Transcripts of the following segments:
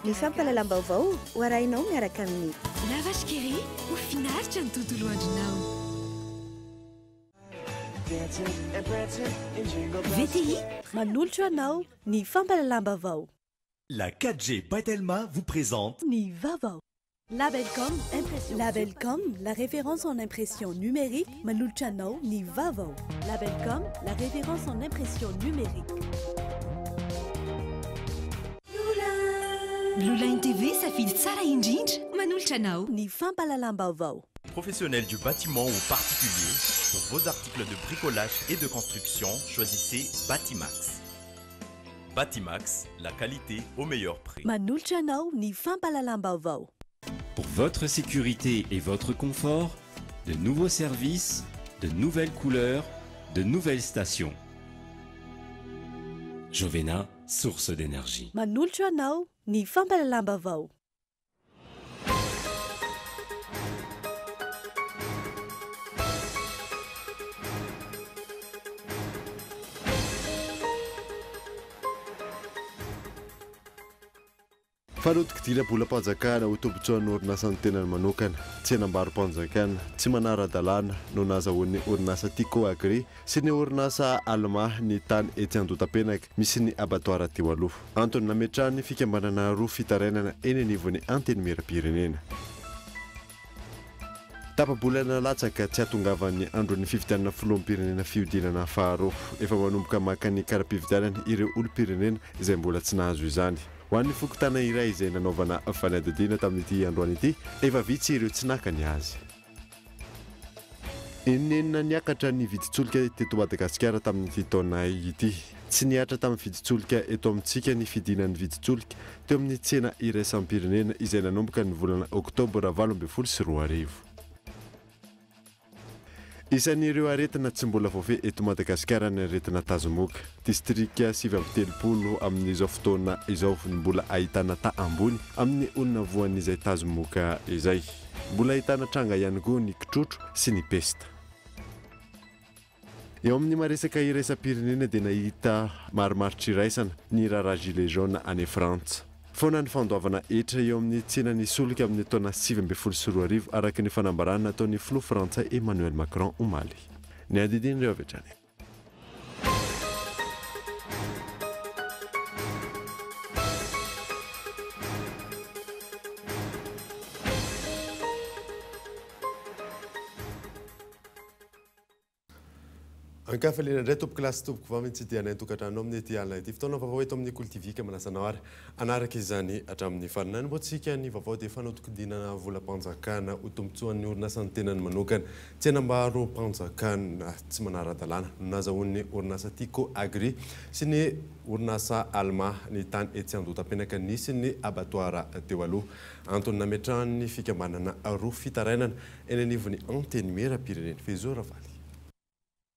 Ny fampalalam-baovao hoarainao miaraka amin'ny Lavage Keri ho finaritra ny tontolo andronao. VTI manolotra anao ny fampalalam-baovao. La 4G Patelma vous présente Ny Vaovao. Labelcom, la référence en impression numérique, manolotra anao ny Vaovao. Labelcom, la référence en impression numérique. Blue Line TV safidy tsara indrindra manolotra anao Ny fampalalam-baovao. professionnel du bâtiment ou particulier. Pour vos articles de bricolage et de construction, choisissez Batimax. Batimax, la qualité au meilleur prix. Manolotra anao ny fampalalam-baovao. Pour votre sécurité et votre confort, de nouveaux services, de nouvelles couleurs, de nouvelles stations. Jovena, source d'énergie. Manolotra anao ny fampalalam-baovao. Farotika dila-bolam-panjakana ho tombotsoan'ny orinasa ny tenany manokana tsy hanambaro-panjakana tsy manara-dalàna no nazahoan'ny orinasa Tico Agri sy ny orinasa Allemand ny tany etsy Andotapenaka misy ny abattoir teo aloha. Antony nametrahany fikambanana roa fitarainana eny anivon'ny antenimieram-pirenena. Tapabolana latsaka tsy hatongavan'ny andron'ny fifidianana filoham-pirenena fihodinana faharoa efa manomboka maka ny kara-pifidianana ireo olom-pirenena izay mbola tsy nahazo izany. Ho an'ny fokotana iray izay nanaovana fanadidina tamin'ity androany ity, efa vitsy ireo tsy nakany azy. Enenina niakatra ny vidintsoloka teto Madagasikara tamin'ity taona ity. Tsy niatra tamin'ny vidintsoloka eto amintsika ny fidinan'ny vidintsoloka teo amin'ny tsena iraisam-pirenena izay nanomboka ny volana Oktobra 2024. Isan'ireo aretina tsy mbola voafehy eto Madagasikara ny aretina tazomoka. Distrika 7 amin'izao fotoana izao mbola ahitana ambony amin'ny olona voan'izay tazomoka izay. Mbola ahitana tranga ihany koa ny kitrotro sy ny pesta. Eo amin'ny maresaka iraisam-pirenena dia nahita marimaritra iraisana ny rara gilet jaune any Frantsa. Foana ny fandoavana etra eo amin'ny tsenany solika amin'ny taona 2024 araka ny fanambarana nataon'ny filoha frantsay Emmanuel Macron omaly. Ny andidin'ireo avy hatrany. Ankafalina indray tompoko lasy tompoko vamintsy dia nain-tokantrano amin'ny ety alina ity fotoana vaovao eto amin'ny Kolo-TV manasanao ary anaraka izany hatramin'ny farinany mbotsika ny vaovao dia fanotokidinana volam-panjakana ho tombotsoan'ny orinasa ny tenany manokana tsy hanambaro mpanjakana tsy manara-dalàna no nazahoan'ny orinasa Tico Agri sy ny orinasa Allemand ny tany etsy Andotapenaka nisy ny abattoir teo aloha. Antony nametrahan'ny fikambanana roa fitarainana eny anivon'ny antenimieram-pirenena Fizoravally.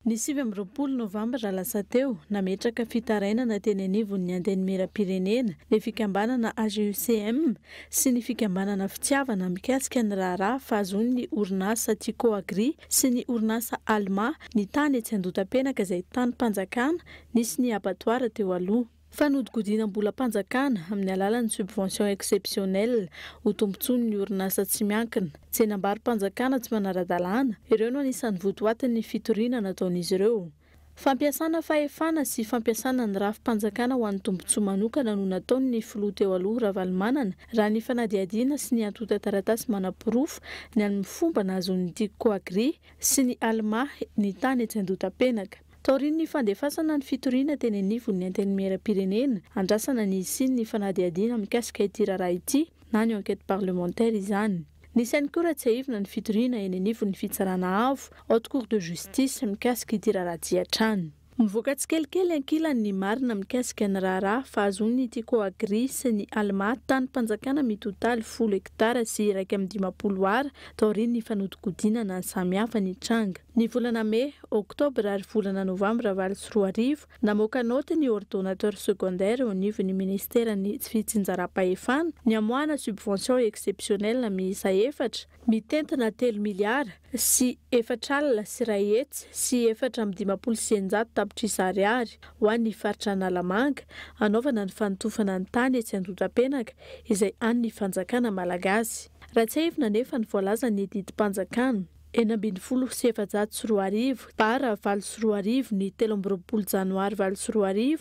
Ny 20 Novambra lasa teo nametraka fitarainana teny anivon'ny antenimieram-pirenena ny fikambanana AGUCM sy ny fikambanana fitiavana mikasika ny raharaha fahazoan'ny orinasa Tico Agri sy ny orinasa Allemand ny tany etsy Andotapenaka izay tany mpanjakana nisy ny abattoir teo aloha. Fanodigodinam-bolam-panjakana amin'ny alalan'ny subvention exceptionnelle ho tombontsoan'ny orinasa tsy miankina. Tsy hanambaro-panjakana tsy manara-dalàna, ireo no anisan'ny votoatin'ny fitoriana nataon'izy ireo. Fampiasana fahefana sy fampiasana ny rafim-panjakana ho an'ny tombontsoa manokana no nataon'ny filoha teo aloha Ravalomanana raha ny fanadihadiana sy ny antota taratasy manam-pirofo ny amin'ny fomba nahazoan'ny Tico Agri sy ny Allemand ny tany etsy Andotapenaka. Taorian'ny fandefasana ny fitoriana teny anivon'ny antenimieram-pirenena andrasana ny isiny ny fanadihadiana mikasika ity raharaha ity na ny enquête parlementaire izany. Nisy ihany koa raha tsy haivina ny fitoriana eny anivon'ny fitsarana avo haute cour de justice mikasika ity raharaha tsy hatrany. Mivoaka tsikelikely ankilan'ny marina mikasika ny raharaha fahazoan'ny Tico Agri sy ny Allemand tany mpanjakana mitotaly 10 hektara sy 1.5 ara taorian'ny fanodigodinana samihafa ny tranga. Ny volana Mai, Oktobra ary volana Novambra 2024 namoaka noty ny ordonnateur secondaire au niveau ny ministeran'ny fitsinjaram-pahefana ny amoahana subvention exceptionnelle miisa 4 mitentina 3 miliara sy 4 alina sy 1 hetsy sy 4.5 tapitrisa ariary ho an'ny faritra Analamanga anaovana ny fanotofana ny tany etsy Andotapenaka izay an'ny fanjakana malagasy. Ratsehivina nefa ny voalaza ny didim-panjakana 740 bara 24 ny 13 janoary 24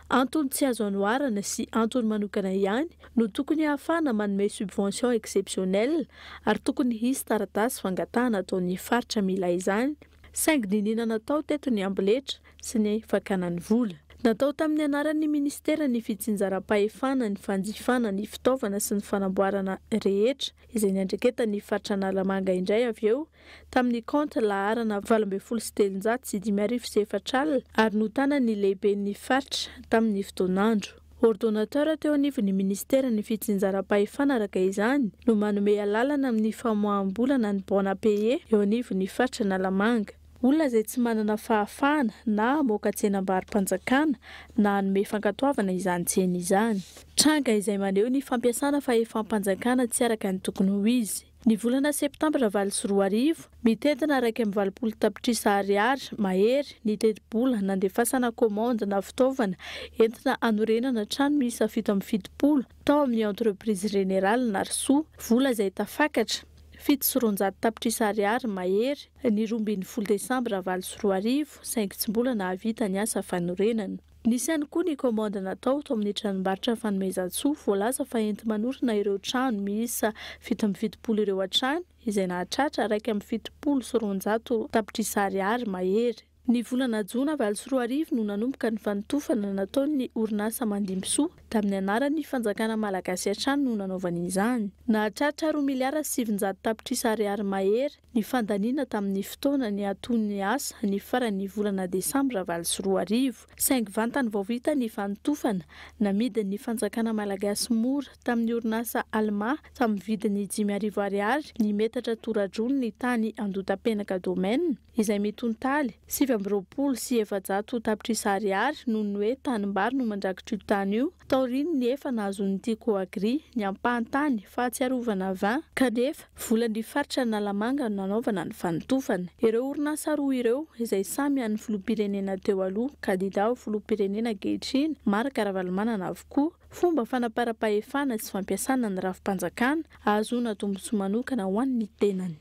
antony tsy azo anoarana sy antony manokana ihany no tokony hahafana manome subvention exceptionnelle ary tokony hisy taratasy fangatahana ataon'ny faritra mila izany. Saingy ninina natao teto ny amboletra sy ny fakanany vola. Natao tamin'ny anaran'ny ministera ny fitsinjaram-pahefana ny fanjifana ny fitaovana sy ny fanamboarana rehetra izay niandreketan'ny faritra Analamanga indray avy eo tamin'ny compte laharana 8,704 ary notanany lehiben'ny faritra tamin'ny fotoanandro. Ordonnateur teo anivon'ny ministera ny fitsinjaram-pahefana araka izany no manome alalana amin'ny famoaham-bolana ny bona paye eo anivon'ny faritra Analamanga. Olona izay tsy manana fahafahana na moka tsenam-barim-panjakana na hanome fankatoavana izany tsena izany. Tranga izay maneho ny fampiasana fahefam-panjakana tsy araka ny tokony ho izy. Ny volana septambra 24 mitentina 220 tapitrisa ariary mahery ny teti-bola nandefasana komandy na fitaovana entina anorenana trano miisa 770 tao amin'ny entreprise générale Narso, vola izay tafakatra 700 tapitrisa ariary mahery ny 12 Desambra 24 saingy tsy mbola nahavita ny asa fanorenana. Nisy ihany koa ny komandy natao tao amin'ny tranombarotra fanomezan-tsoa voalaza fa enti manorina ireo trano miisa 770 ireo hatrany izay nahatratra 170 tapitrisa ariary mahery. Ny volana Jona 24 no nanomboka ny fanotofana nataon'ny orinasa mandimbisoa tamin'ny anaran'ny fanjakana malagasy hatrany no nanaovana izany. Nahatratra 2,7 tapitrisa ariary mahery ny fandaniana tamin'ny fotoana ny aton'ny asa ny faran'ny volana Desambra 24 saingy vantany vao vita ny fanotofana namidin'ny fanjakana malagasy mora tamin'ny orinasa Alma tamin'ny vidiny 5,000 ariary ny metatra tora-drony ny tany Andotapenaka domaine izay mitontaly 720 sy 700 tapitrisa ariary noho ny hoe tanimbary no mandrakitra io tany io taoriny ny efa nahazon'ity Coagri ny ampahantany fahatsiarovana 20 kanefa volan'ny faritra Analamanga no nanaovana ny fanotofana. Ireo orinasa roa ireo izay samy an'ny filoham-pirenena teo aloha kandida ho filoham-pirenena ankehitriny Marc Ravalomanana avokoa fomba fanapara-pahefana sy fampiasana ny rafim-panjakana ahazoana tombontsoa manokana ho an'ny tenany.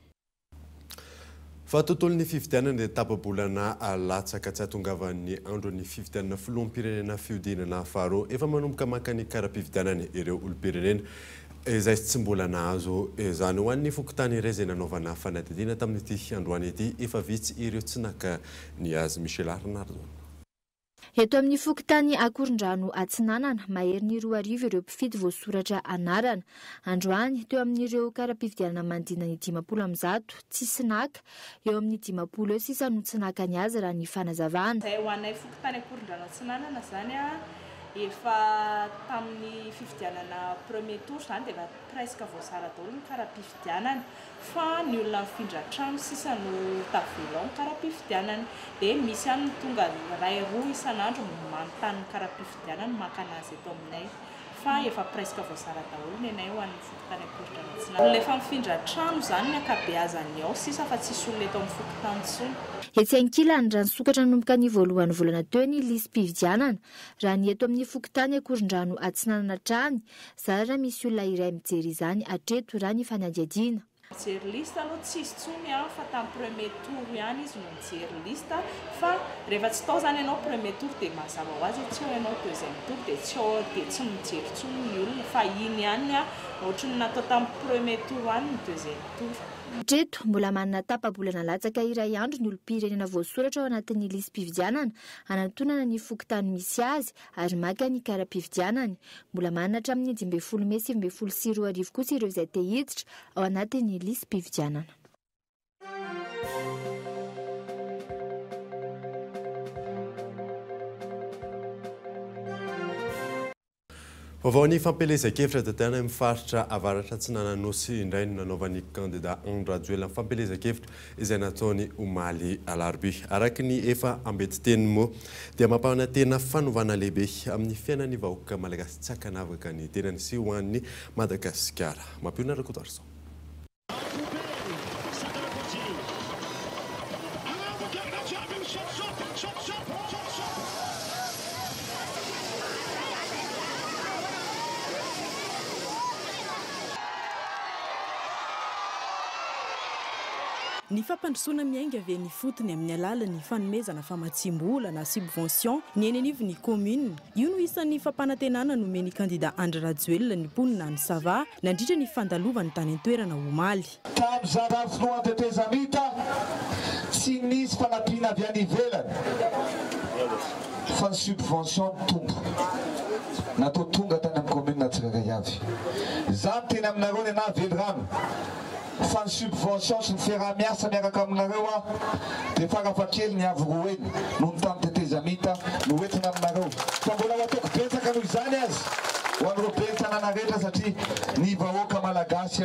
Fa tontolon'ny fifidianana dia tapa-bolana latsaka tsy ahatongavan'ny andron'ny fifidianana filoham-pirenena fiodinana faharoa efa manomboka maka ny kara-pifidianana ireo olo-pirenena izay tsy mbola nahazo izany ho an'ny fokontany iray izay nanaovana fanadidina tamin'ity androany ity efa vitsy ireo tsy naka ny azy Michel Arnardo. Eto amin'ny fokontany Akorondrano Atsinanana mahery ny 2,000 ireo mpifidy voasoratra anarana. Androany teo amin'ireo kara-pifidianana mandina ny 50 tsisy naka eo amin'ny 50 eo sisa no tsy naka ny azy raha ny fanazavana. Zay ho anay fokontany Akorondrano Atsinanana zany efa tamin'ny fifidianana premier tour zany dia presque voasara daholo ny kara-pifidianana fa ny olona mifindra trano sisa no tavelao ny kara-pifidianana dia misy ihany tonga ray roa isan'andro manontany ny kara-pifidianana maka anazy eto aminay fa efa presque voasara daholo ny anay ho an'ny fokontany Akorondrano Atsinanana. Olona efa mifindra trano zany ny ankabeazany ao sisa fa tsisy olona eto amin'ny fokontany tsony. Etsy ankilany raha nisokatra nanomboka ny voalohany volana teo ny lisam-pifidianana raha ny eto amin'ny fokontany Akorondrano Atsinanana trany zara raha misy olona iray mijery izany hatreto raha ny fanadihadiana. Mijery lista aloha tsy izy tsony fa tamin'ny premier tour ihany izy no mijery lista fa rehefa tsy tao zany ianao premier tour dia mazava ho azy tsy eo ianao deuxième tour dia tsy mijery tsony ny olona fa iny ihany ohatry ny natao tamin'ny premier tour ihany ny deuxième tour. Hatreto mbola manana tapa-bolana latsaka iray andro ny olo-pirenena voasoratra ao anatin'ny lisam-pifidianana hanantonana ny fokontany misy azy ary maka ny kara-pifidianany. Mbola manana hatramin'ny 12 May 2024 kosa ireo izay te hiditra ao anatin'ny lisam-pifidianana. Vaovao ny fampelezan-kevitra dia tena mifaritra avaratra Atsinananosy indray no nanaovan'ny kandida Andrajoela fampelezan-kevitra izay nataony omaly alarobia. Araka ny efa ambety teny moa dia mampahana tena fanovana lehibe amin'ny fiainan'ny vahoaka malagasy tsy hakanavaka ny tenany sy ho an'ny Madagasikara. Mampiona rakotarso. Ny fampandrosoana miainga avy ny fotony amin'ny alalan'ny fanomezana famatsimbola na subvention ny eny anivon'ny commune. Io no isan'ny fampanantenana nomeny kandida Andry Rajoelina ny mponina ny Sava nandritra ny fandalovany tany an-toerana omaly. Tamin'izany finoan-tetezamita tsy nisy fanampiana avy any ivelany fa ny subvention tonga natao tonga tany amin'ny commune tsirairay avy. Zany teny aminareo ny ana velirano fa ny subvention sy ny fiaraha-miasa miaraka aminareo dia farafakely ny avy roa eny noho ny tamin'ny tetezamita no entina aminareo fa mbola ataoko betsaka noho izany azy ho an'ireo be-tanàna rehetra satria ny vahoaka malagasy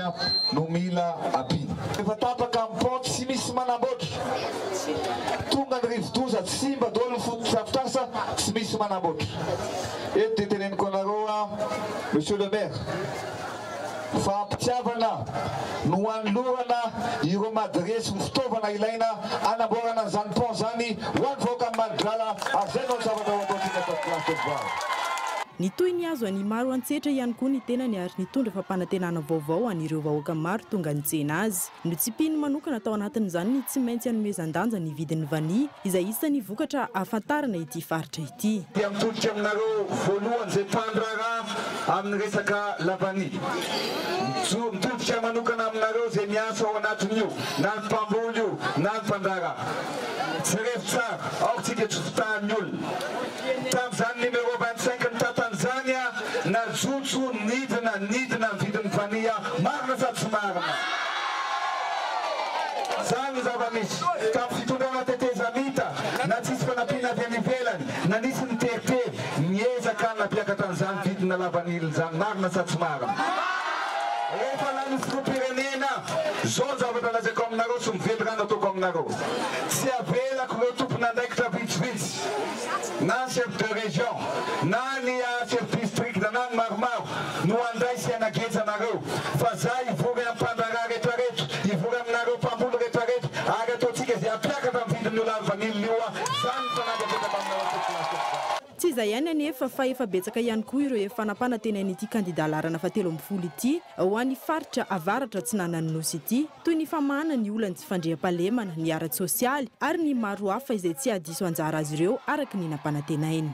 no mila ampiana. Efa tapaka amin'ny ponty tsy misy manamboatra tonga ny rivo-doza simba daholo ny foto-trafitrasa tsy misy manamboatra. Eto dia teneniko anareo monsieur le maire fampitiavana no hanolorana ireo madresy ny fitaovana ilaina anamboarana an'izany pont zany ho an'ny vahoaka Malagasy ary zay no ny zavatra ho ataontsika tafilasytovoara. Ny toy ny azo any maro antsetra ihany koa ny tenany ary nitondra fampanantenana vaovao an'ireo vahoaka maro tonga nitsena azy. No tsipiny manokana tao anatin'izany ny tsy maintsy hanomezan-danja ny vidin'ny vania izay isan'ny vokatra ahafantarana ity faritra ity. Dia mitodika aminareo voalohany izay fandrara amin'ny resaka lavany. Mitodika manokana aminareo izay miasa ao anatin'io na ny mpamboly io na ny mpandrara. Jerevy tsara ao tsika tsofitahan'ny olona. Tamin'izany numéro 25 ny tatan'izany najotso nidina ny vidin'ny vania marina sady tsy marina. Zany zava-misy tamin'ny fitondrana tetezamita na tsisy fanampiana avy any ivelany na nisy ny teritevy niezaka nampiakatra an'izany vidina lavaniliny zany marina sady tsy marina. Rehefa lany filoham-pirenena zao zavatra lazaiko aminareo sy mivelirana ataoko aminareo. Tsy avelako ireo tompona andraikitra vitsivitsy na chef de région na ny chef district na ny maromaro no andray sy anageja anareo fa za ivory amin'ny mpandrara rehetrarehetra ivory aminareo mpamboly rehetrarehetra ary ataotsika izay ampiakatra amin'ny vidin'io lavaniliny io zany fanamboarana aminareo. Tsy izay ihany anefa fa efa betsaka ihany koa ireo efa nampanantenan'ity kandida larana fahatelo amby folo ity ho an'ny faritra avaratra tsy nananonosy ity toy ny famahana ny olana tsy fandriam-pahalemana ny ara sosialy ary ny maro hafa izay tsy hadiso anjara azy ireo araky ny nampanantenainy.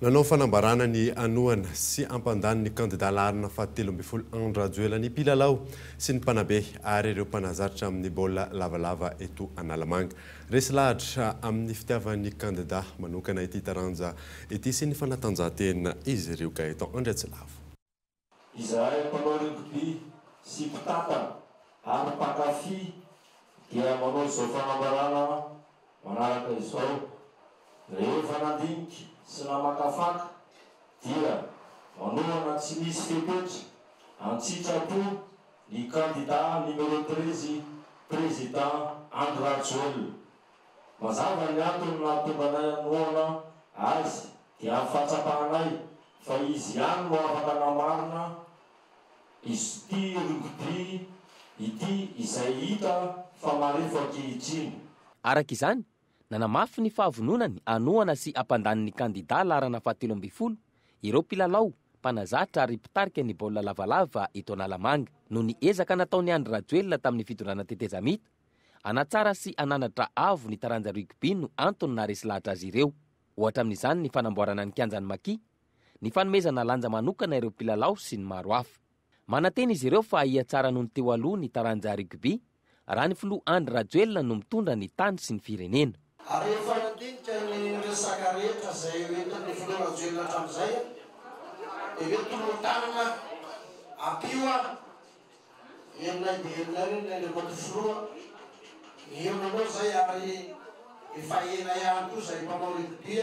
Nanao fanambarana ny anoana sy ampandany ny kandida larana fahatelo amby folo Andry Rajoelina ny mpilalao sy ny mpanabe ary ireo mpanazaritra amin'ny baolina lavalava eto Analamanga. Resy lahatra amin'ny fitiavan'ny kandida manokana ity taranja ity sy ny fanatanjahantena izy ireo Gaetan Andriatsilavo. Izahay mpanao rugby sy mpitantana ary mpankafy dia manao izao fanambarana manaraka izao. Rehefa nandinika sy namakafaka dia manoana tsy misy fepetra antsitrapo ny kandida numéro 13 président Andry Rajoelina. Mazava ny antony nahatonga anay anoana azy dia afatsapahanay fa izy ihany no afaka namarina izy ity rugby ity izay hita fa marefo ankehitriny. Araka izany nanamafy ny fahavononany anoana sy ampandaniny kandida larana fahatelo amby folo ireo mpilalao mpanazatra ary mpitarika ny baolina lavalava eto Analamanga no ny ezaka nataony Andry Rajoelina tamin'ny fitondrana tetezamita anatsara sy ananatra avo ny taranja rugby no antony naresy lahatra azy ireo. Ohatra amin'izany ny fanamboarana ny kianjany maki, ny fanomezana lanja manokana ireo mpilalao sy ny maro hafa. Mananteny izy ireo fa hiatsara noho ny teo aloha ny taranja rugby raha ny filoha Andry Rajoelina no mitondra ny tany sy ny firenena. Ary efa nandinika ny resaka rehetra izay entin'ny filoha Rajoelina hatramin'izay dia hoe tolotanana ampio enina dia enina reny ny maty filoha enanao zay ary efa ena ihany koa izay mpanao rugby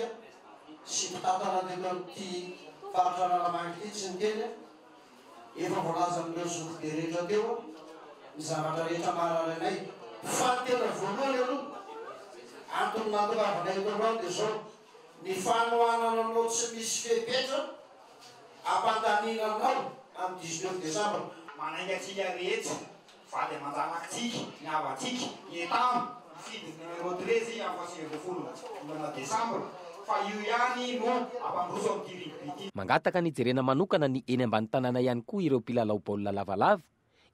sy mpitantana teto amin'ity faritra Analamanga ity tsy ny teny efa voalaza amin'ireo zoky be rehetra teo ny zavatra rehetra marary anay fa tena voalohany aloha antony nahatongavana eto aminao dia zao ny fanohanana anao tsy misy fepetra ampandaninanao amin'ny 19 Decembre manainga atsika rehetra vady aman-janankitsika ny havatsika etamy fidy numéro 13 amin'ny 20 Decembre fa io ihany no ampandroso amin'ity rugby ity. Mangataka ny jerena manokana ny eny ambany tanàna ihany koa ireo mpilalao baolina lavalava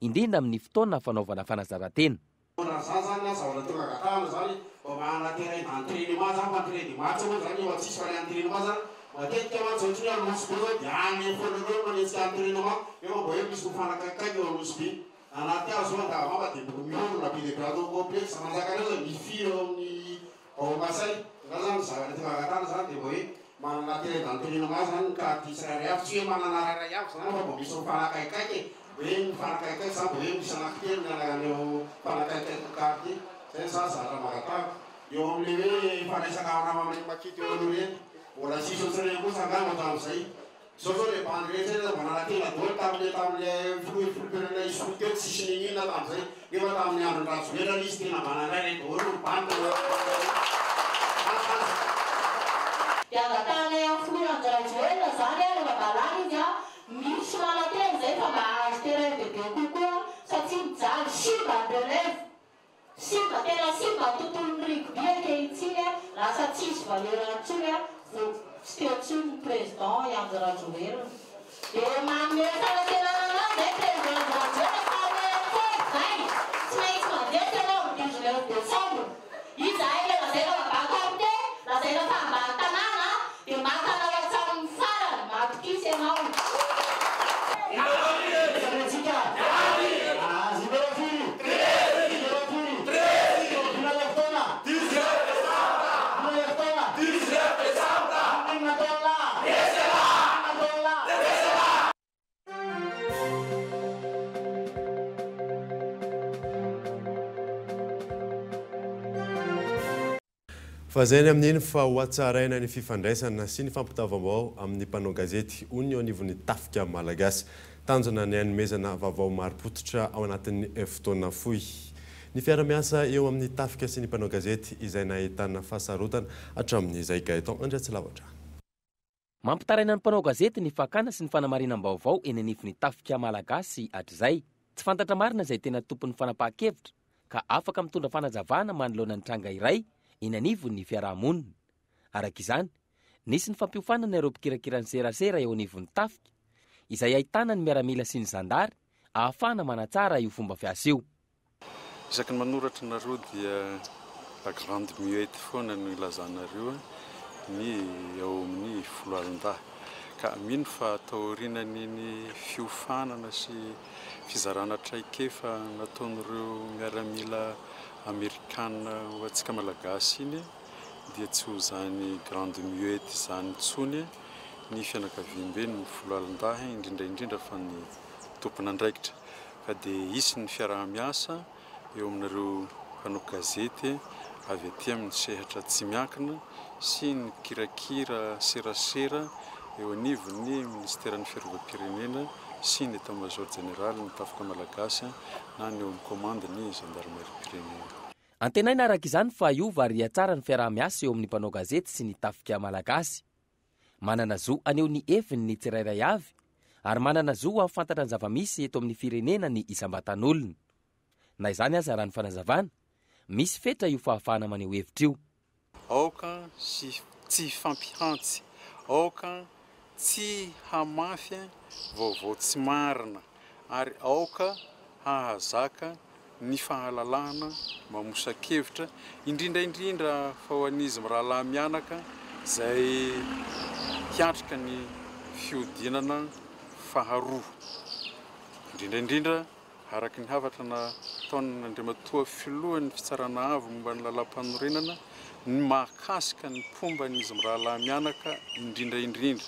indrindra amin'ny fotoana fanaovana fanazarantena. raha zany zany zavatra tonga agatahana zany mba manana terrain d'entraînement zany fa terrain de match moa zany eo tsisy fa le entraînement zany matetika mantsy ohatry hoe anosy be zao dia any foanareo manetsika entraînement eo mba hoe misy mifanakaikaiky eo anosy be anaty azo zao andavamamba dia miolona be de grado complexe manjakaneo zany mifiry eo amin'ny Vaovao na zany zavatra tonga agatahana zany dia mba hoe manana terrain d'entraînement zany ka ty tsirairay avy tsy hoe manana rairay avy zany fa mba misy mifanakaikaiky hoe mifanakaikaiky zany mba hoe misy anankitelo mianakanyeo mifanakaikaiky karty zay zany zavatra magatahana eo amin'le hoe fanaisaka aminy makity eo aloha reny mbola sisy ohatrany kosa angamba tamin'izay zao zao le bandy rehetra zay mba nanantena daholo tamile filopenana isolo teo tsisy ninina tamin'izay nefa tamin'ny andron-drajoelana izy tena mananay re daholo ny bandy dia angatahana amin'ny filoran-drajoelona zany a rehefa balany izy a misy manantena zay fa mba azo terrain bebe kokoa satria mijaly simba ny relève simba tena simba tontolon'ny rugby ankehitriny a lasa tsisy valeur antsony a tsy teo tsony ny président Ianjo Rajoelina dia manome fanatenana zay président Rajoelina fa zay tsy maintsy mandeha tena amin'ny 19 décembre izy ay le lazaina babakapite lazaina fa ambany tanàna dia makanao atsamin'ny farany matokisy ianao fa zay ny amin'iny fa hoatsaraina ny fifandraisana sy ny fampitavaovao amin'ny mpanao gazety hoy ny eo anivon'ny tafika malagasy tanjona ny hanomezana vaovao maro-pototra ao anatin'ny fotoana fohy ny fiara-miasa eo amin'ny tafika sy ny mpanao gazety izay nahitana fahasarotana hatramin'izay gaeton andriatsy lavatra mampitaraina ny mpanao gazety ny fakana sy ny fanamarinam-baovao eny anivon'ny tafika malagasy hatr'izay tsy fantatra marina izay tena tompon'ny fanapahan-kevitra ka afaka mitondra fanazavana manoloana ny tranga iray eny anivon'ny fiarahamonina arak'izany nisy ny fampiofanana ireo mpikirakirany serasera eo anivon'ny tafika izay ahitana ny miaramila sy ny zandary ahafana manatsara io fomba fiasa io isaky ny manoratra nareo dia la grande muette foana no ilazanareo ny eo amin'ny folo alin-dahy ka mino fa taorinan'iny fiofanana sy fizarana traikefa nataon'ireo miaramila amerikana ho antsika malagasy iny dia tsy ho zany grande muette zany tsony ny fianakaviam-be ny folo alin-dahy indrindraindrindra fa ny tompona andraikitra fa dia isy ny fiaraha-miasa eo aminareo mpanao gazety avy aty amin'ny sehatra tsy miankina sy ny kirakira serasera eo anivon'ny ministeran'ny fiarovam-pirenena sy ny état-major général ny tafika malagasy na ny eo amin'ny commande ny gendarmerie pirenena antenaina arak'izany fa iova ria tsara ny fiaraha-miasa eo amin'ny mpanao gazety sy ny tafika malagasy manana zo aneo ny efiny ny tsirairay avy ary manana zo ahafantatra ny zava-misy eto amin'ny firenena ny isam-batan'olona na izany aza raha ny fanazavana misy fetra io fahafahana maneho hevitra io aoka sy tsy fampihantsy aoka tsy hamafy vaovao tsy marina ary aoka hahazaka ny fahalalahana mamosakevitra indrindraindrindra fa ho an'izy mirahalahy mianaka zay hiatrika ny fiodinana faharoa indrindraindrindra araky ny havatra na taon'Andriamatoa filohan'ny fitsarana avo momba ny lalam-panorenana ny mahakasika ny pomba n'izy mirahalahy mianaka indrindraindrindra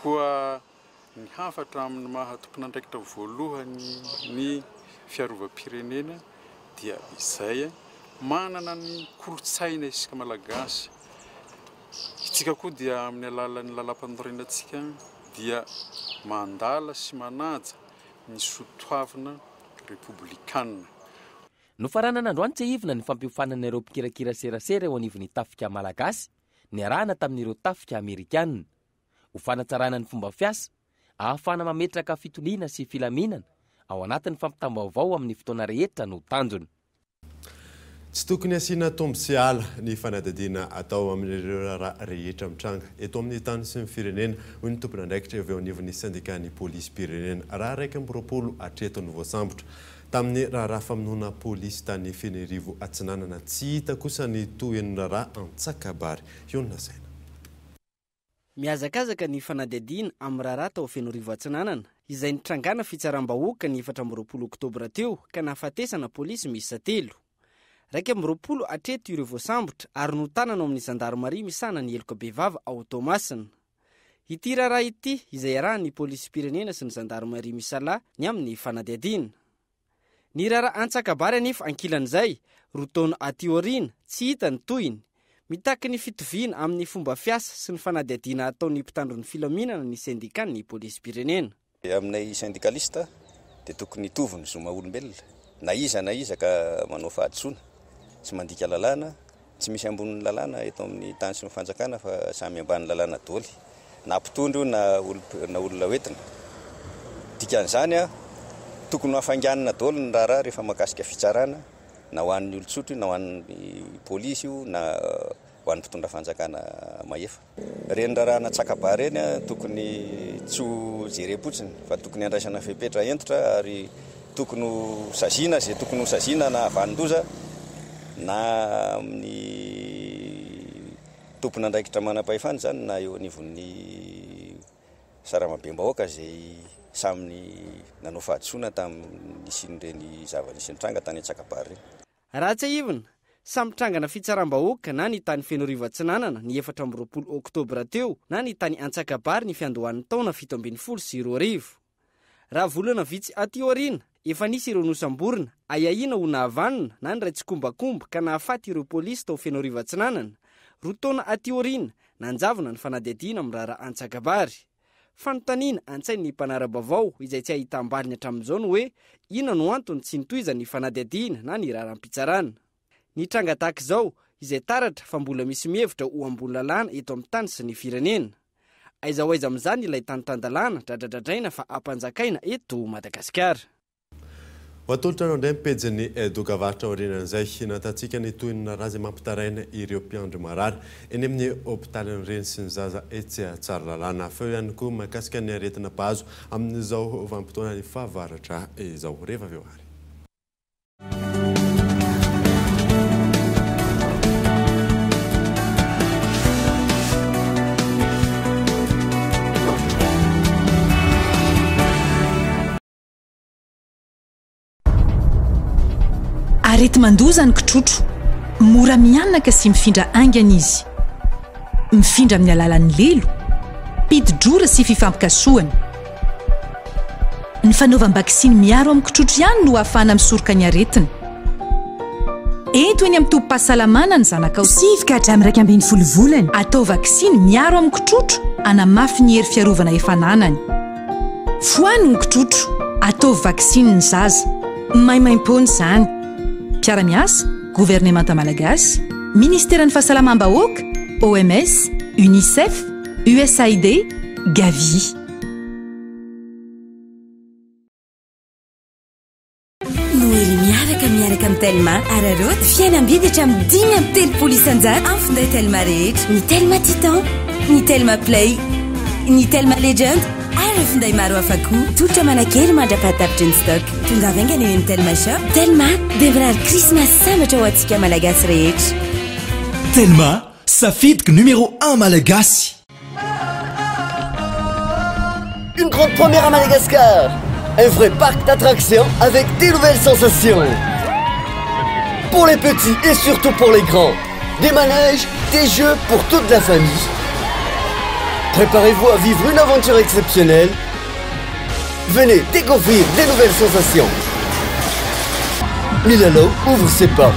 koa ny hafatra amin'ny mahatompon'andraikitra voalohany ny fiarovam-pirenena dia izay manana ny kolotsaina isika malagasy itsika koa dia amin'ny alalan'ny lalam-panorenatsika dia mandala sy manaja ny sotoavina republikanina no faranana androany tsy hivina ny fampiofanana ireo mpikirakira serasera eo anivon'ny tafika malagasy ny arahana tamin'ireo tafika amerikanina ho fanatsarana ny fomba fiasa ahafana mametraka fitoliana sy filaminana ao anatin'ny fampitam-baovao amin'ny fotoana rehetra no tanjony tsy tokony asiana tombo sy ala ny fanadadiana atao amin'ireo rehetra mitranga eto amin'ny tany sy ny firenena hoy ny tompona andraikitra avy eo anivon'ny syndicat ny polisy pirenena raha raiky amby roapolo hatreto ny voasambotra tamin'ny raharaha famonoana polisy tany Fenerivo Atsinanana tsy hita kosa ny toen'ny raharaha Antsakabary. Iona Zaina. Miazakazaka ny fanadihadiana amin'ny raharaha tao Fenerivo Atsinanana izay nitrangana fitsaram-bahoaka ny 14 Oktobra teo ka nahafatesana polisy miisa 3. 20 atreto ireo voasambotra ary notanana amin'ny zandarmaria misana ny eloka bevava ao Tomasina. Ity raharaha ity izay arahan'ny polisy pirenena sy ny zandarmaria misala ny amin'ny fanadihadiana. Ny raharaha Antsakabary anefa ankilan'izay roa taona aty-aoriana tsy hita ny tohiny. Mitaky ny fitoviana amin'ny fomba fiasa sy ny fanadihadiana ataon'ny mpitandro ny filaminana ny syndicat-ny polisy pirenena. Aminay syndicaliste dia tokony hitovy ny zoma olombelona. Na iza ka manao fahadisoana, tsy mandika lalàna, tsy misy ambonin'ny lalàna eto amin'ny tany sy ny fanjakana fa samy ambany lalàna daholo. Na mpitondro na olona hoentina. Dikan'izany tokony hafanganana daholo ny raharaha rehefa mahakasika fitsarana, na ho an'ny olon-tsotra na ho an'ny polisy io na ho an'ny mpitondra fanjakana mahefa. Reny raharaha Antsakabary reny tokony tsy ho jerem-potsiny fa tokony andraisana fepetra entotra ary tokony ho saziana izay tokony ho saziana na vanin-doza na amin'ny tompony andraikitra manam-pahefana zany na eo anivon'ny saramabem-bahoaka izay samy nanao fahadisoana tamin'ny isin'ireny zava-nisy nitranga tany Antsakabary reny. Raha tsy aivina, samy trangana fitsaram-bahoaka na ny tany Fenerivo Atsinanana ny 14 Oktobra teo na ny tany Antsakabary ny fiandohan'ny taona 17 sy 20. Raha volana vitsy aty-aoriana efa nisy ireo nosamborina ayahiana ho nahavanina na ny ray tsy kombakomba ka nahafaty ireo polisy tao Fenerivo Atsinanana. Roa taona aty-aoriana nanjavona ny fanadihadiana amin'ny raharaha Antsakabary. Fanontaniana antsain'ny mpanara-baovao izay tsy ahitam-baliny hatramin'izao ny hoe inona no antony tsy nitohiza ny fanadihadiana na ny raharam-pitsarana. Ny tranga tahaka izao izay taratra fa mbola misy mihevitra ho ambony lalàna eto amin'ny tany sy ny firenena. Aiza ho aiza amin'izany ilay tany-tan-dalàna dradradradraina fa ampanjakaina eto Madagasikara. Watoltra no ndray mipejiny dokavarotra aorianan'izay natatsika ny tohin'ny raha izay mampitaraina ireo mpiandry marary eny amin'ny hôpitaly reny sy ny zaza etsy Tsaralalàna. Feo ihany koa mahakasika ny aretina mpahazo amin'izao vanim-potoana ny fahavaratra izao. Rehefa avy eo ary. Arety mandoza ny kitrotro, mora mianaka sy mifindra aingana izy. Mifindra amin'ny alalan'ny lelo, pidi-drora sy fifampikasoana. Ny fanaovam-bakisiny miaro amin'ny kitrotro ihany no ahafahana misoroka ny aretina. Eto eny amin'ny tombom-pahasalamana ny zanakao sivoka hatramin'ny 12 volana. Atao vakisiny miaro amin'ny kitrotro, hanamafy ny hery fiarovana efa nanany. Fohany ny kitrotro, atao vakisiny ny zaza. Maimaim-pony izany. Piara-miasa, Gouvernemanta Malagasy, Ministeran'ny Fahasalamam-bahoaka, OMS, UNICEF, USAID, Gavi. Noely miaraka amin'ny Telma, araroty fiainam-bidy hatramin'ny 5 isanjato amin'ny finday Telma rehetra. Ny Telma Titan, ny Telma Play, ny Telma Legend, ary finday maro hafa koa. Tolotra manakely mandra-pahatapitra ny stock. Tonga vaingana eny amin'ny Telma Shop. Telma dia mirary Christmas sambatra ho antsika malagasy rehetra. Telma, safidiky numéro 1 malagasy. Une grande première à Madagascar. Un vrai parc d'attractions avec des nouvelles sensations. Pour les petits et surtout pour les grands. Des manèges, des jeux pour toute la famille. Préparez-vous à vivre une aventure exceptionnelle. Venez découvrir des nouvelles sensations. Milalo ouvre ses portes.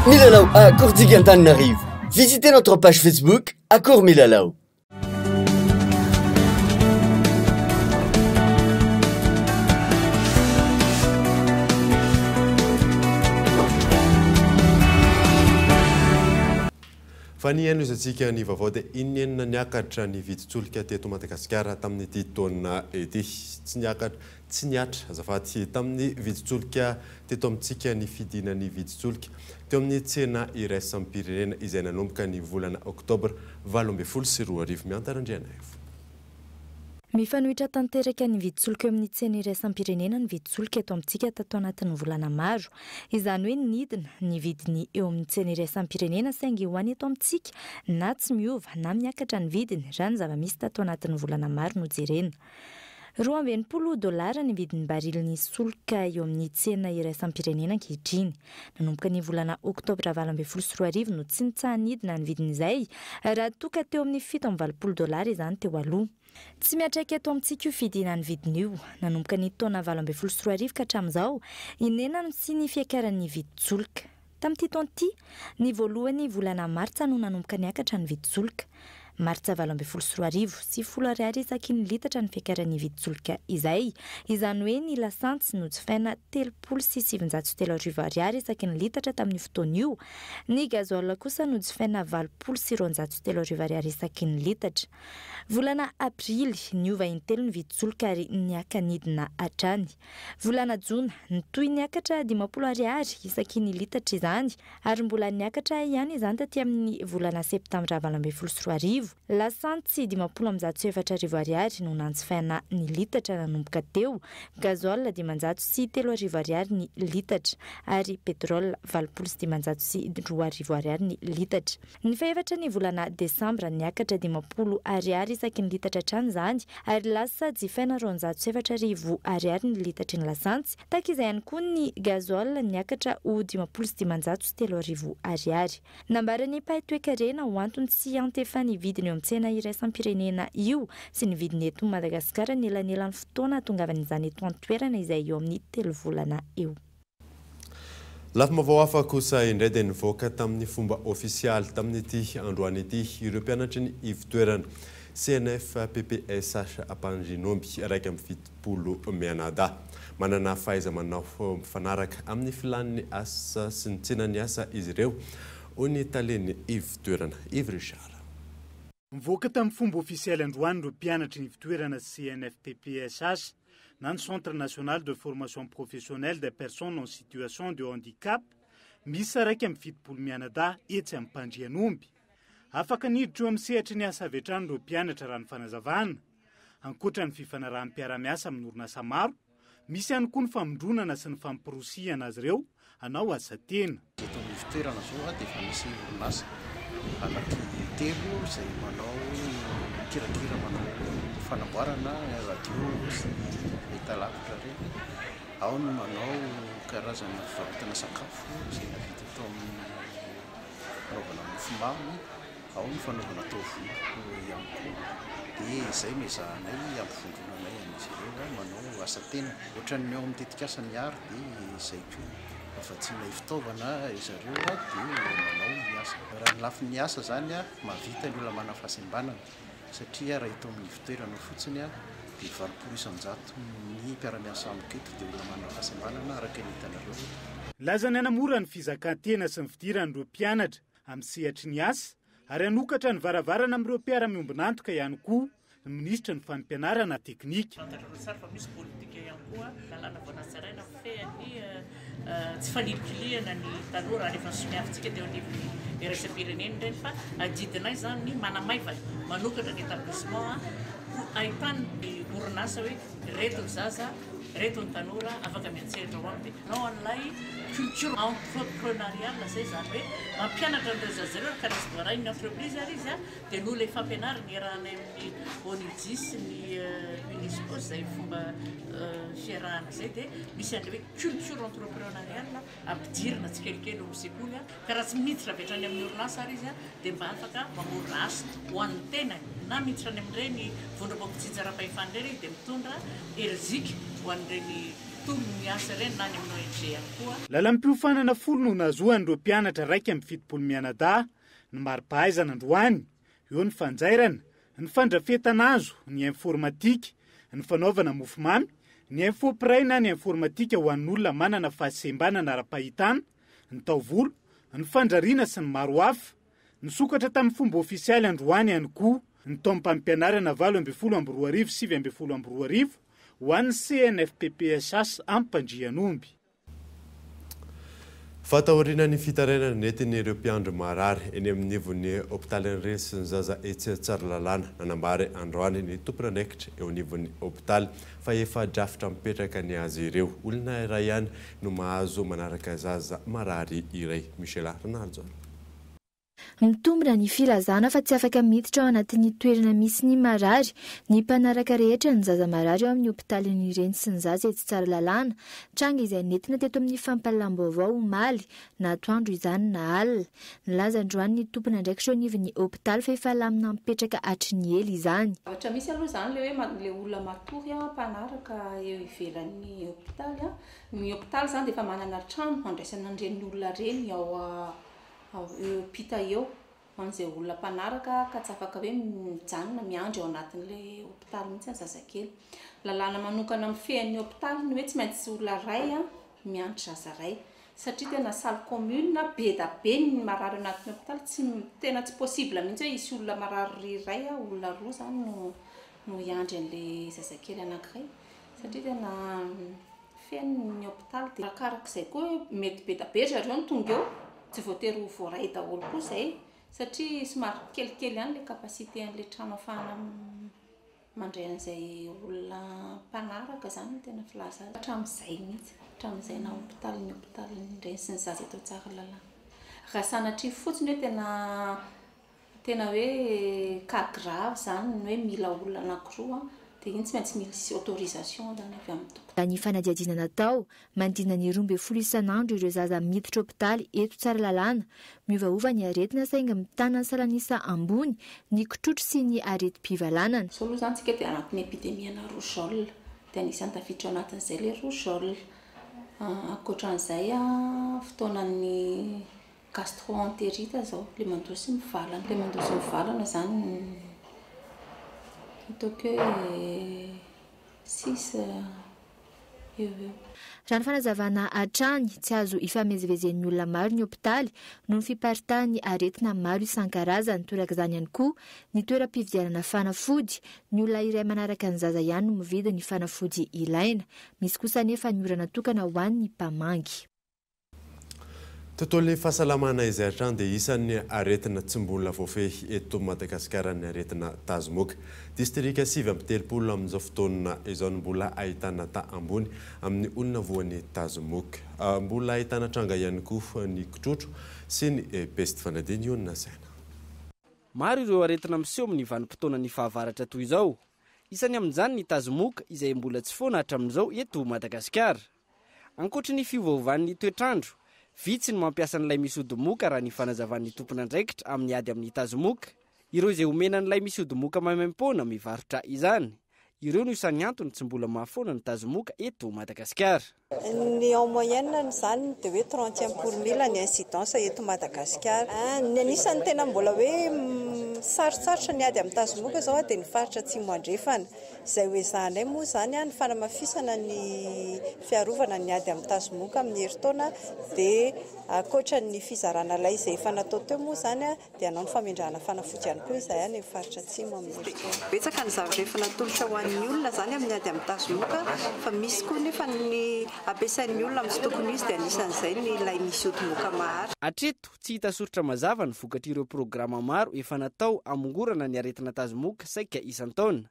Milalo à Courtigantan arrive. Visitez notre page Facebook Accord Milalo. Fa ny haino izatsika ny vaovao dia inenina niakatra ny viditsolika teto Madagasikara tamin'ity taona ity. Tsy niatra azafady tamin'ny viditsolika teto amintsika ny fidina ny viditsolika teo amin'ny tsena iraisam pirenena izay nanomboka ny volana Oktobra 2022 miantarandriana evo. Mifanohitra tanteraka ny viditsolika eo amin'ny tsena iraisam-pirenena ny viditsolika eto amintsika tato anatin'ny volana maro. Izany hoe nidina ny vidiny eo amin'ny tsena iraisam-pirenena saingy ho any eto amintsika na tsy miova na miakatra ny vidiny raha ny zava-misy tato anatin'ny volana maro no jerena. $20 ny vidin'ny bariliny solika eo amin'ny tsena iraisam-pirenena ankehitriny. Nanomboka ny volana oktobra 2024 no tsy nitsahanidina ny vidin'izay raha toka teo amin'ny $7.20 izany teo aloha. Tsy miatraika eto amintsika io fidinany vidiny io. Nanomboka ny taona 2024 ka hatramin'izao, inenana sy ny fiakaran'ny viditsolika. Tamin'ity taona ity, ny voalohany volana martsa no nanomboka niakatra ny viditsolika. Martsa 2024 sy $10 isaky ny litatra ny fiakaran'ny viditsolika izay. Izany hoe ny lasantsy no jifaina $3,730 isaky ny litatra tamin'ny fotoana io. Ny gazoil kosa no jifaina $4,230 isaky ny litatra. Volana aprily niova intelo ny viditsolika ary niakanidina hatrany. Volana jona nitoy niakatra $20 isaky ny litatra izany ary mbola niakatra ihany izany taty amin'ny volana septambra 2024. Lasantsy $404 no nanjifaina ny litatra nanomboka teo, gazoil $503 ny litatra ary petrol $802 ny litatra. Ny faefatra ny volana desambra niakatra $50 isaky ny litatra hatrany izany ary lasa jifaina $404 ny litatra ny lasantsy. Tahaka izay ihany koa ny gazoil niakatra ho $503. Nambarany mpahay toe-karena ho antony tsy antefany vidiny eo amin'ny tsena iraisam-pirenena io sy ny vidiny eto Madagasikara ny elanelan'ny fotoana tongavan'izany eto an-toerana izay eo amin'ny 3 volana eo. Lafim-baovao hafa kosa indray dia nivoaka tamin'ny fomba ofisialy tamin'ity androany ity ireo mpianatry ny ivotoerana CNF PPSH Ampanjinomby 170 mianadahy. Manana fahaiza-manao mifanaraka amin'ny filan'ny asa sy ny tsenan'ny asa izy ireo. Ony taleny ivotoerana Yves Richard. Mivoaka tamin'ny fomba ofisialy androany ireo mpianatry ny ivotoerana CNF PPSH na ny Centre National de Formation Professionnelle des Personnes en Situation de Handicap misy 170 mianadahy etsy amin'ny Ampanjinomby. Afaka niditra eo amin'ny sehatry ny asa avetrany ireo mpianatra raha ny fanazavana. Ankoatra ny fifanarahan'ny mpiara-miasa amin'ny orinasa maro, misy ihany koa ny famondronana sy ny fampirosihana azy ireo hanao asa tena. Eto amin'ny ivotoerana zao dia efa misy orinasa anaky telo izay manao kirakira manao fanamboarana radio sy metalavitra reny. Ao no manao karazana fivarotana sakafo izay navita tao amin'ny fanaovana mofomamy, ao ny fanaovana tofu ihany koa. Dia izay mezahanay ampifondronanay amin'izy ireo manao asa tena. Ohatran'ny ao amin'ny tetikasa ny ary dia izay koa. Afa-tsina fitaovana izareo dia manao miasa. Raha ny lafin'ny asa zany mahavita ny olona manana fahasembanana satria raha ito amin'ny ivotoerana fotsiny dia 20% ny mpiara-miasa amiko eto dia olona manana fahasembanana araka ny hitanareo. Lazany hanamora ny fizakantena sy ny fidiran'ireo mpianatra amin'ny sehatry ny asa ary hanokatra ny varavarana amin'ireo mpiara-miombonantoka ihany koa ny minisitra ny fampianarana teknika. Misy politika ihany koa lalàna voanazaraina fehany tsy fanipiliana ny tanora rehefa somiavintsika teo anivon'ny iraisam-pirenena ireny fa adidinay zany ny manamaivana manokatra ny établissement ahitany ny orinasa hoe reto ny zaza, reto ny tanora afaka miantsehatra ao aminy. Nao an'ilay culture entrepreneuriale zay zany hoe mampianatra an'ireo zaza ireo ka resy voaray ny entreprise ary izy dia no ilay fampianarana iarahanay amin'ny ONG sy ny UNESCO zay fomba fiarahana zay dia misy an'ilay hoe culture entrepreneuriale ampidirina tsikelikely eo amin'ny sekoly ka raha tsy miditra avetrany amin'ny orinasa ary izy dia mba afaka mamorona asa ho an'ny tenany na miditra any amin'ireny vondrapam-pitsitsy ara-pahefana ireny dia mitondra erzika ho an'ireny tombony asa ireny na any amin'ny ONG ihany koa. Lalam-piofanana folo no nahazoan'ireo mpianatra 170 mianadahy ny mari-pahaizana androany, eo ny fanjairana, ny fandrafetana azo, ny informatika, ny fanaovana mofomamy, ny infopray na ny informatika ho an'olona manana fahasembanana ara-pahitana, ny taovolo, ny fandrariana sy ny maro hafa, ny sokatra tamin'ny fomba ofisialy androany ihany koa, ny taom-pampianarana 2022 sy 2022 ho an'ny CNF PPSH Ampanjinomby. Fataoriana ny fitarainana nentin'ireo mpiandry marary eny amin'ny nivon'ny hôpitaly ny resy ny zaza etsy tsara lalàna nanambary androany ny tompon'andraikitra eo anivon'ny hôpitaly fa efa drafitra mipetraka ny azy ireo. Olona iray ihany no mahazo manaraka zaza marary iray. Michela Ronaldo. Mitombona ny filazana fa tsy afaka miditra ao anatin'ny toerana misy ny marary ny mpanaraka rehetra ny zaza marary ao amin'ny hôpitaly ny reny sy ny zaza etsy tsara lalàna tranga izay nentina teto amin'ny fampalaam-baovao omaly na atoandro izany na alina. Nilaza androany ny tompon'andraikitra eo anivon'ny hôpitaly fa efa lamina mipetraka hatry ny ela izany. Ohatra misy aloha izany le olona matory mpanaraka eo ivelan'ny hôpitaly. Ny hôpitaly izany dia efa manana trano andraisana an'ireny olona reny ao pita eo an'izay olona mpanaraka ka tsy afaka hoe mijanona miandry ao anatin'ilay hôpitaly mihitsy ny zazakely. Lalàna manokana mifehan'ny hôpitaly ny hoe tsy maintsy olona ray miandry zaza ray satria tena salle commune be da be ny marary anatin'ny hôpitaly tena tsy possible mihitsy hoe isy olona marary ray olona roa zany no iandry an'ilay zazakely anankiray satria tena fehan'ny hôpitaly. Dia arakarak'izay koa mety be da be zareo no tonga eo tsy voatery ho voaray daholo koa izay satria somary kelikely ihany le kapasité an'ilay trano ahafahana mandray an'izay olona mpanaraka zany tena filaza hatramin'izay mihitsy hatramin'izay na hôpitaly indray sy ny zaza eto tsara lalàna. Raha sanatria fotsiny hoe tena hoe cas grave zany ny hoe mila olona anankiroa dia iny tsy maintsy misy autorisation zany avy amin'ny tompon. Ny fanadihadiana natao mandina ny 12 isan'andro ireo zaza miditra hôpitaly eto tsara lalàna miovaova ny aretina sainga mitana ny salanisa ambony ny kitrotro sy ny areti-pivalanana. So aloha zany tsika dia anatin'ny epidemiana rougeole dia anisany tafiditra ao anatin'izay le rougeole. Ankoatran'izay fotoanan'ny gastroentérite zao le mandosy mivalana zany donc 6 raha ny fanazavana hatrany tsy azo ifamezivezen'ny olona maro ny hôpitaly no ny fiparitahan'ny aretina maro isan-karazany. Toeraka izany ihany koa ny toeram-pividianana fanafody ny olona iray manaraka ny zaza ihany no mividy ny fanafody ilaina. Misy kosa anefa ny ora natokana ho an'ny mpamangy. Tontolon'ny fahasalamana izay hatrany dia isan'ny aretina tsy mbola voafehy eto Madagasikara ny aretina tazomoka. Distrika 7 amin'izao fotoana izao no mbola ahitana ambony amin'ny olona voan'ny tazomoka. Mbola ahitana tranga ihany koa ny kitrotro sy ny peste fanadiny io na saina. Maro ireo aretina miseho amin'ny vanim-potoana ny fahavaratra toy izao. Isany amin'izany ny tazomoka izay mbola tsy foana hatramin'izao eto Madagasikara. Ankoatra ny fiovaovan'ny toetrandro, vitsy ny mampiasa n'ilay misodomoka raha ny fanazavan'ny tompon'andraikitra amin'ny ady amin'ny tazomoka. Ireo izay omena n'ilay misodomoka maimaim-poana mivarotra izany. Ireo no isan'ny antony tsy mbola mahafoana ny tazomoka eto Madagasikara. Ny en moyenne zany dia hoe 31 pour 1000 ny incidence eto Madagasikara. Ny anisany tena mbola hoe sarotsarotra ny ady amin'ny tazomoka zao dia ny faritra atsimo andrefana. Izay hoe zanay moa zany ny fanamafisana ny fiarovana ny ady amin'ny tazomoka amin'ny herintaona dia ankoatra ny fizarana lay izay efa natao teo moa zany dia anao ny famindrahana fanafody ihany koa izay ny faritra atsimo amin'ny herintaona. Betsaka ny zavatra efa natolotra ho an'ny olona zany amin'ny ady amin'ny tazomoka fa misy koa nefa ny ampiasain'ny olona amin'ny tokony izy dia anisan'izay ny lay misodomoka mahary. Hatreto tsy hita soritra mazava ny vokatr'ireo programa maro efa natao hamongorana ny aretina tazomoka saika isan-taona.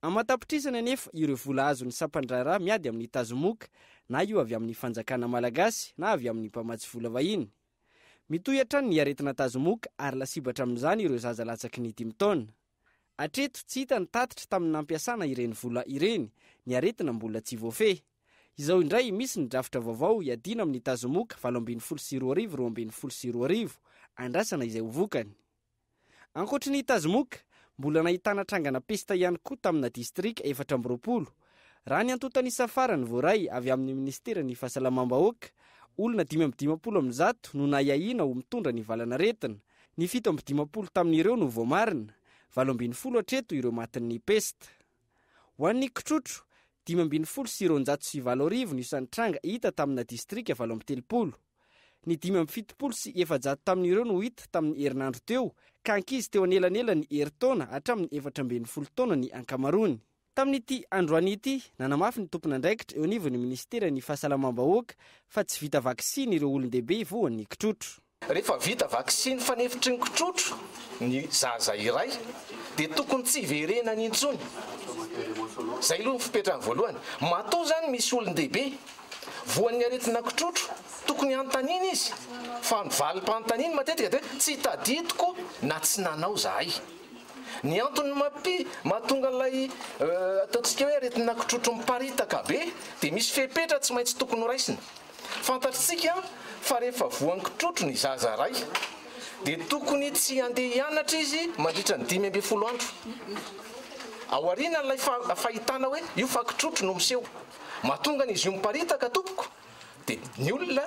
Amatapitrisana anefa ireo vola azon'ny sampandrara miady amin'ny tazomoka na io avy amin'ny fanjakana malagasy na avy amin'ny mpamatsy vola vahiny. Mitohy hatrany ny aretina tazomoka ary lasibatra amin'izany ireo zaza latsaky ny 5 taona. Hatreto tsy hita ny tatitra tamin'ny nampiasana ireny vola ireny, ny aretina mbola tsy voafehy. Izao indray misy ny drafitra vaovao iadina amin'ny tazomoka 820 andrasana izay ho vokany. Ankoatra ny tazomoka, mbola nahitana trangana pesta ihany koa tamina distrika 420. Raha ny antotany safarany voaray avy amin'ny ministeran'ny fahasalamam-bahoaka, olona 520 no nahiahina ho mitondra ny valana aretina. Ny 720 tamin'ireo no voamarina, 20 hatreto ireo matin'ny pesta. Ho an'ny kitrotro, 570 ny isan'ny tranga hita tamina distrika 770. Ny 570 sy 700 tamin'ireo no hita tamin'ny herinandro teo, ka ankizy teo anelanela ny herintaona hatramin'ny 420 taona ny ankamarony. tamin'ity androany ity nanamafy ny tompona andraikitra eo anivon'ny ministera ny fahasalamam-bahoaka fa tsy vita vaksiny ireo olon-dehibe voan'ny kitrotro. Rehefa vita vaksiny fanefitry ny kitrotro ny zaza iray dia tokony tsy hiverena n'intsony. Zay aloha ny fipetrany voalohany. Matoa zany misy olon-dehibe voan'ny aretina kitrotro tokony antaniny izy fa mivalim-pantaniny matetika dia tsy tadidiko na tsy nanao zahay. Ny antony mahatonga ilay ataontsika hoe aretina kitrotro miparitaka be dia misy fepetra tsy maintsy tokony ho raisina. Fantatritsika fa rehefa voan'ny kitrotro ny zaza ray dia tokony tsy handeha hianatra izy mandritra ny 5-20 andro. Ao aorianan'ilay fahitana hoe io fa kitrotro no miseho. Mahatonga izy io miparitaka tompoko dia ny olona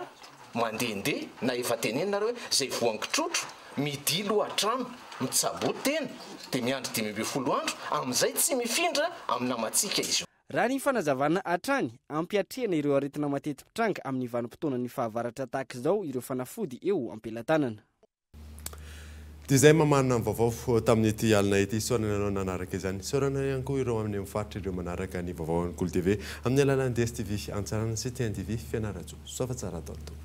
mandehandeha na efa tenenina hoe zay voan'ny kitrotro midilo atrano mitsaboty tena dia miandry 5-20 andro amin'izay tsy mifindra amin'ny namatsika izy io. Raha ny fanazavana hatrany ampiatrehana ireo aretina mateti-pitranga amin'ny vanim-potoanan'ny fahavaratra tahaka izao ireo fanafody eo ampelantanana. Dia zay mamana vaovao tamin'ity alina ity sorana ianao nanaraka izany. Sorana ihany koa ireo amin'ny mifaritra ireo manaraka ny vaovao Kolo TV amin'ny alalan'ny DSTV Antsarana sy TNTV Fianarantsoa. Soa fa tsara atao tompoko.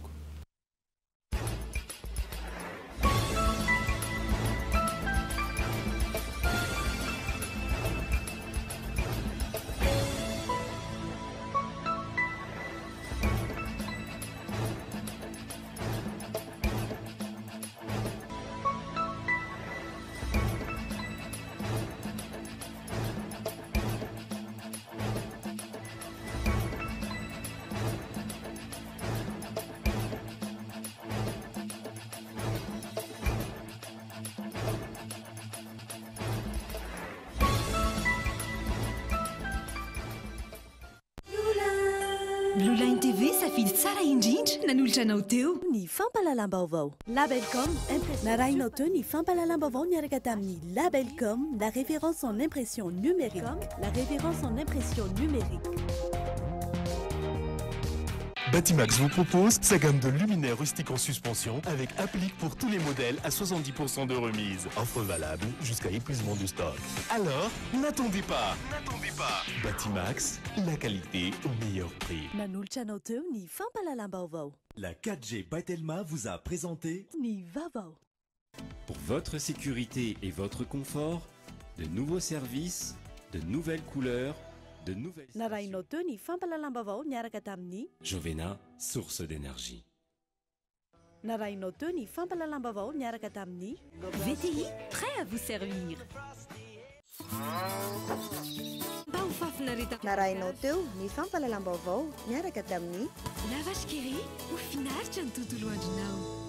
Blue Line TV safidy tsara indrindra nanolotra anao teo ny fampalalam-baovao. Labelcom narahinao teo ny fampalalam-baovao niaraka tamin'ny Labelcom, la référence en impression numérique. La référence en impression numérique. Batimax vous propose sa gamme de luminaires rustiques en suspension avec applique pour tous les modèles à 70% de remise. Offre valable jusqu'à épuisement du stock. Alors, n'attendez pas. Batimax, la qualité au meilleur prix. La 4G by Telma vous a présenté ni Vaovao. Pour votre sécurité et votre confort, de nouveaux services, de nouvelles couleurs, de nouvelles... Jovena, source d'énergie. VTI, prêt à vous servir. Narahinao teo ny fampalalam-baovao miaraka tamin'ny Lavage Keri, ho finaritra ny tontolo andronao.